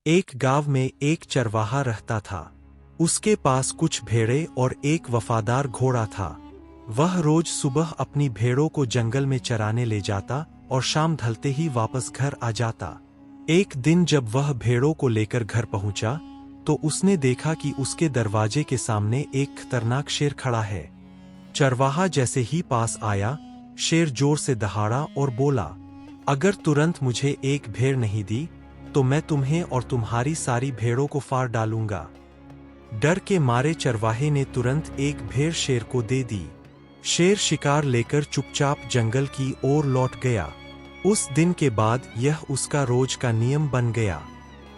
एक गांव में एक चरवाहा रहता था। उसके पास कुछ भेड़ें और एक वफादार घोड़ा था। वह रोज सुबह अपनी भेड़ों को जंगल में चराने ले जाता और शाम ढलते ही वापस घर आ जाता। एक दिन जब वह भेड़ों को लेकर घर पहुंचा तो उसने देखा कि उसके दरवाजे के सामने एक खतरनाक शेर खड़ा है। चरवाहा जैसे ही पास आया, शेर जोर से दहाड़ा और बोला, अगर तुरंत मुझे एक भेड़ नहीं दी तो मैं तुम्हें और तुम्हारी सारी भेड़ों को फाड़ डालूंगा। डर के मारे चरवाहे ने तुरंत एक भेड़ शेर को दे दी। शेर शिकार लेकर चुपचाप जंगल की ओर लौट गया। उस दिन के बाद यह उसका रोज का नियम बन गया।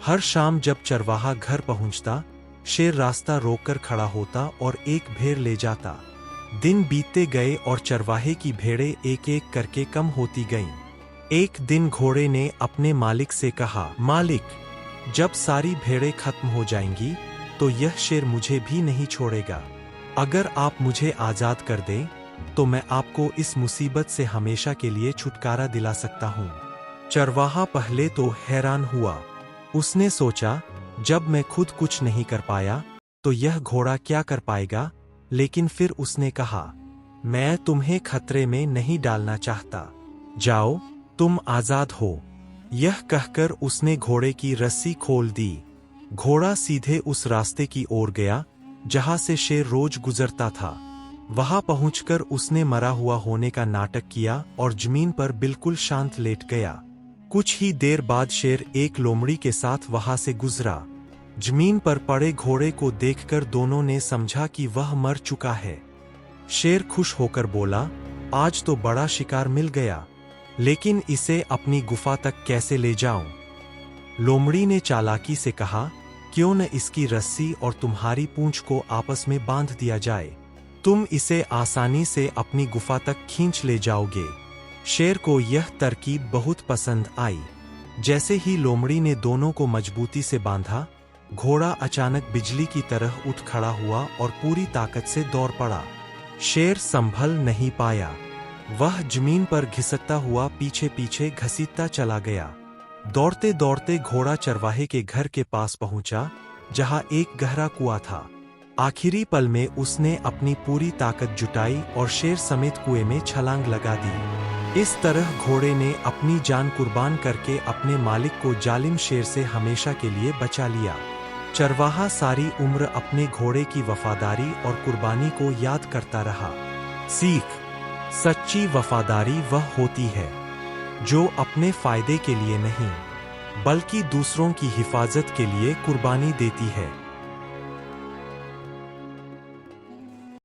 हर शाम जब चरवाहा घर पहुंचता, शेर रास्ता रोककर खड़ा होता और एक भेड़ ले जाता। दिन बीतते गए और चरवाहे की भेड़ें एक एक करके कम होती गईं। एक दिन घोड़े ने अपने मालिक से कहा, मालिक, जब सारी भेड़ें खत्म हो जाएंगी तो यह शेर मुझे भी नहीं छोड़ेगा। अगर आप मुझे आजाद कर दें तो मैं आपको इस मुसीबत से हमेशा के लिए छुटकारा दिला सकता हूँ। चरवाहा पहले तो हैरान हुआ। उसने सोचा, जब मैं खुद कुछ नहीं कर पाया तो यह घोड़ा क्या कर पाएगा। लेकिन फिर उसने कहा, मैं तुम्हें खतरे में नहीं डालना चाहता, जाओ, तुम आजाद हो। यह कहकर उसने घोड़े की रस्सी खोल दी। घोड़ा सीधे उस रास्ते की ओर गया जहां से शेर रोज गुजरता था। वहां पहुंचकर उसने मरा हुआ होने का नाटक किया और जमीन पर बिल्कुल शांत लेट गया। कुछ ही देर बाद शेर एक लोमड़ी के साथ वहां से गुजरा। जमीन पर पड़े घोड़े को देखकर दोनों ने समझा कि वह मर चुका है। शेर खुश होकर बोला, आज तो बड़ा शिकार मिल गया, लेकिन इसे अपनी गुफा तक कैसे ले जाऊं? लोमड़ी ने चालाकी से कहा, क्यों न इसकी रस्सी और तुम्हारी पूंछ को आपस में बांध दिया जाए, तुम इसे आसानी से अपनी गुफा तक खींच ले जाओगे। शेर को यह तरकीब बहुत पसंद आई। जैसे ही लोमड़ी ने दोनों को मजबूती से बांधा, घोड़ा अचानक बिजली की तरह उठ खड़ा हुआ और पूरी ताकत से दौड़ पड़ा। शेर संभल नहीं पाया। वह जमीन पर घिसकता हुआ पीछे पीछे घसीटता चला गया। दौड़ते दौड़ते घोड़ा चरवाहे के घर के पास पहुंचा, जहां एक गहरा कुआं था। आखिरी पल में उसने अपनी पूरी ताकत जुटाई और शेर समेत कुएं में छलांग लगा दी। इस तरह घोड़े ने अपनी जान कुर्बान करके अपने मालिक को जालिम शेर से हमेशा के लिए बचा लिया। चरवाहा सारी उम्र अपने घोड़े की वफादारी और कुर्बानी को याद करता रहा। सीख: सच्ची वफादारी वह होती है जो अपने फायदे के लिए नहीं, बल्कि दूसरों की हिफाजत के लिए कुर्बानी देती है।